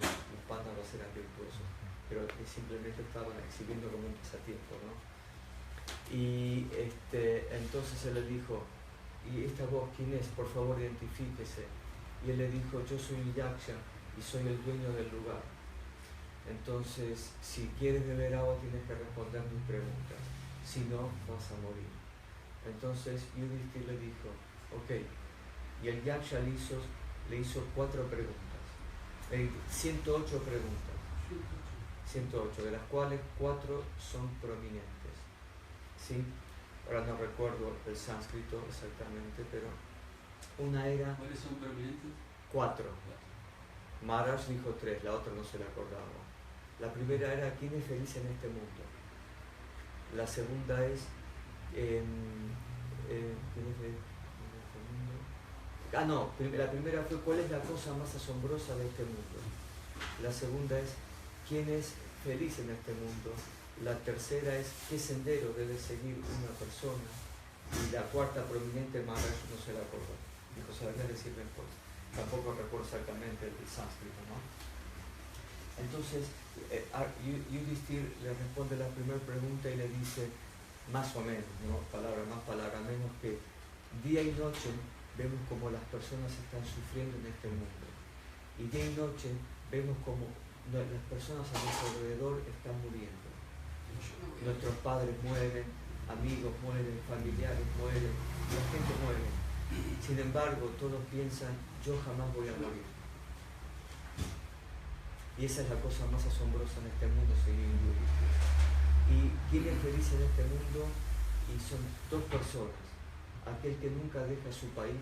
pándalos eran virtuosos, pero simplemente estaban exhibiendo como un pasatiempo, ¿no? Y entonces él le dijo, ¿y esta voz quién es? Por favor identifíquese. Y él le dijo, yo soy un yaksha y soy el dueño del lugar. Entonces, si quieres beber agua tienes que responder mis preguntas, si no vas a morir. Entonces Yudhishthira le dijo, ok, y el yaksha le hizo 4 preguntas, 108 preguntas, 108, de las cuales 4 son prominentes, ¿sí? Ahora no recuerdo el sánscrito exactamente, pero una era... ¿Cuáles son prominentes? 4. Maharaj dijo 3, la otra no se la acordaba. La primera era, ¿quién es feliz en este mundo? La segunda es, ¿quién es feliz en este mundo? Ah, no, la primera fue, ¿cuál es la cosa más asombrosa de este mundo? La segunda es, ¿quién es feliz en este mundo? La tercera es, ¿qué sendero debe seguir una persona? Y la cuarta prominente, Maharaj no se la acordó. Dijo, sabría decirle pues. Tampoco recuerdo exactamente el sánscrito, ¿no? Entonces, Yudhishthira le responde la primera pregunta y le dice, más o menos, ¿no? Palabra más, palabra menos, que día y noche vemos como las personas están sufriendo en este mundo. Y día y noche vemos como las personas a nuestro alrededor están muriendo. Nuestros padres mueren, amigos mueren, familiares mueren, la gente muere. Sin embargo, todos piensan, yo jamás voy a morir. Y esa es la cosa más asombrosa en este mundo, seguir un guru. Y quién es feliz en este mundo, y son dos personas, aquel que nunca deja su país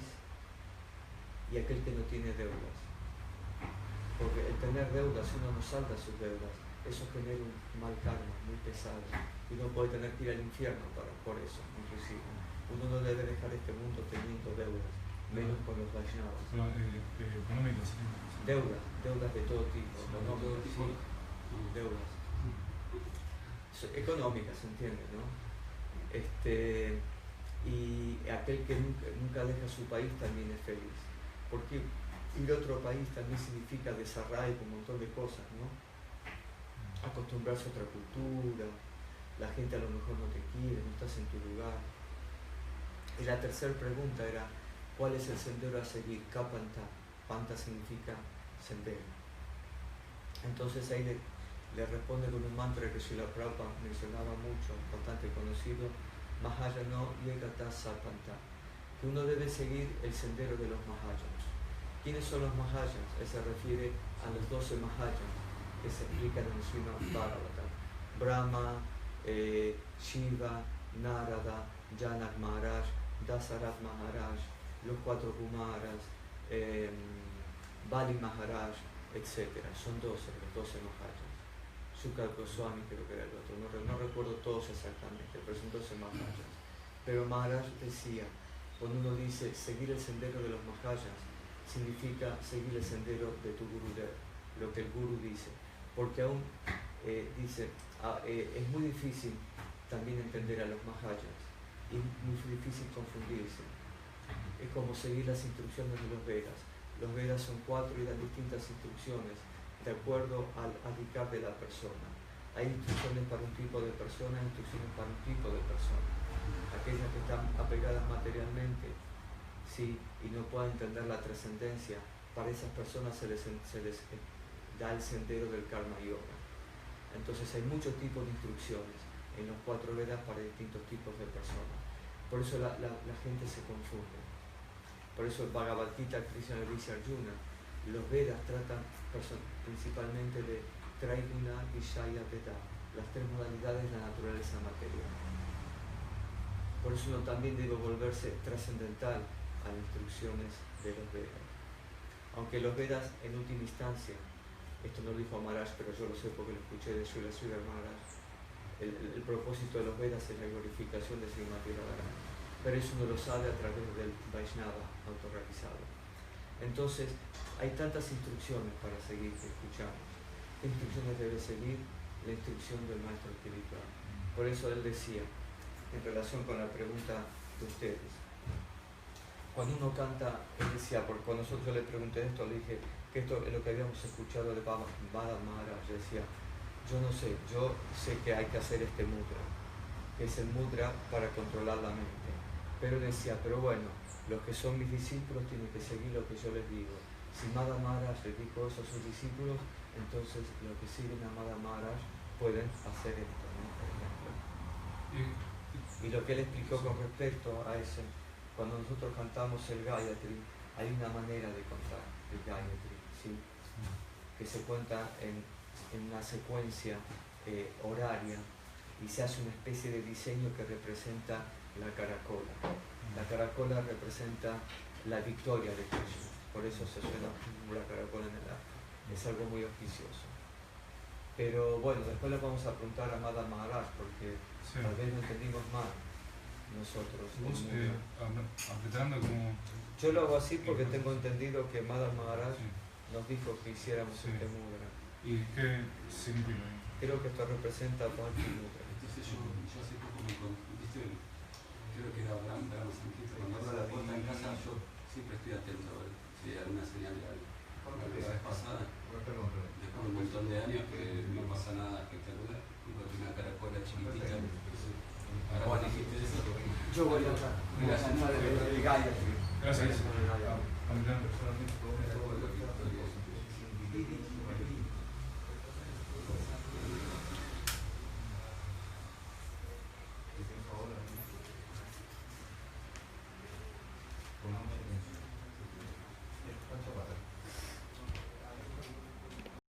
y aquel que no tiene deudas. Porque el tener deudas, si uno no salda sus deudas, eso genera un mal karma muy pesado. Y uno puede tener que ir al infierno por eso, inclusive. Uno no debe dejar este mundo teniendo deudas, menos con los Vaishnavas. Económicas, sí. Deudas de todo tipo, económicas, sí, deudas. Económicas, se entiende, ¿no? Y aquel que nunca deja su país también es feliz. Porque ir a otro país también significa desarraigo, un montón de cosas, ¿no? Acostumbrarse a otra cultura, la gente a lo mejor no te quiere, no estás en tu lugar. Y la tercera pregunta era, ¿cuál es el sendero a seguir? Kapanta. Panta significa sendero. Entonces ahí le responde con un mantra que Srila Prabhupada mencionaba mucho, bastante conocido, Mahayano Yegata Sarpanta, que uno debe seguir el sendero de los Mahayans. ¿Quiénes son los Mahayans? Él se refiere a los 12 Mahayans que se explican en el Srimad Bhagavatam. Brahma, Shiva, Narada, Janak Maharaj, Dasarat Maharaj, los 4 Kumaras, Bali Maharaj, etc. Son 12, los 12 Mahayans. Shukra Goswami creo que era el otro, no recuerdo todos exactamente, pero son 12 Mahayans. Pero Maharaj decía, cuando uno dice seguir el sendero de los Mahayans, significa seguir el sendero de tu Gurudev, lo que el Guru dice. Porque aún dice, es muy difícil también entender a los Mahayans, y muy difícil confundirse. Es como seguir las instrucciones de los Vedas. Los Vedas son 4 y dan distintas instrucciones de acuerdo al adhikar de la persona. Hay instrucciones para un tipo de persona, instrucciones para un tipo de persona. Aquellas que están apegadas materialmente, sí, y no pueden entender la trascendencia, para esas personas se les da el sendero del Karma Yoga. Entonces hay muchos tipos de instrucciones en los 4 Vedas para distintos tipos de personas. Por eso la gente se confunde. Por eso el Bhagavad Gita, Krishna le dice a Arjuna, los Vedas tratan principalmente de Traiguna, Vishaya, Veda, las 3 modalidades de la naturaleza material. Por eso uno también debe volverse trascendental a las instrucciones de los Vedas. Aunque los Vedas, en última instancia, esto no lo dijo Maharaj, pero yo lo sé porque lo escuché de Srila Sridhar Maharaj, el propósito de los Vedas es la glorificación de Srimati Radharani. Pero eso uno lo sabe a través del Vaishnava autorrealizado. Entonces, hay tantas instrucciones para seguir que escuchamos. ¿Qué instrucciones debe seguir? La instrucción del maestro espiritual. Por eso él decía, en relación con la pregunta de ustedes, cuando uno canta, él decía, porque cuando yo le pregunté esto, le dije que esto es lo que habíamos escuchado de Baba Maharaj, decía, yo no sé, yo sé que hay que hacer este mudra, que es el mudra para controlar la mente. Pero decía, pero bueno, los que son mis discípulos tienen que seguir lo que yo les digo. Si Madha Maharaj les dijo eso a sus discípulos, entonces los que siguen a Madha Maharaj pueden hacer esto, ¿no? Por ejemplo. Y lo que él explicó con respecto a eso, cuando nosotros cantamos el Gayatri, hay una manera de contar el Gayatri, ¿sí? Que se cuenta en una secuencia horaria y se hace una especie de diseño que representa la caracola. La caracola representa la victoria de Krishna, por eso se suena como la caracola en el arco. Es algo muy auspicioso. Pero bueno, después le vamos a preguntar a Madha Maharaj, porque tal vez no entendimos mal nosotros. Apretando como... Yo lo hago así porque tengo entendido que Madha Maharaj nos dijo que hiciéramos este mudra. ¿Y qué significa? Creo que esto representa Bhakti Mudra. Entonces yo hace poco ¿viste? Creo que era Abraham Sankirtan, cuando abro la puerta en casa yo siempre estoy atento a ver si hay alguna señal de algo. La vez pasada, después de un montón de años que no pasa nada espectacular, encontré una caracola chiquitita. Ahora cuando dijiste eso, yo voy a hablar. Gracias.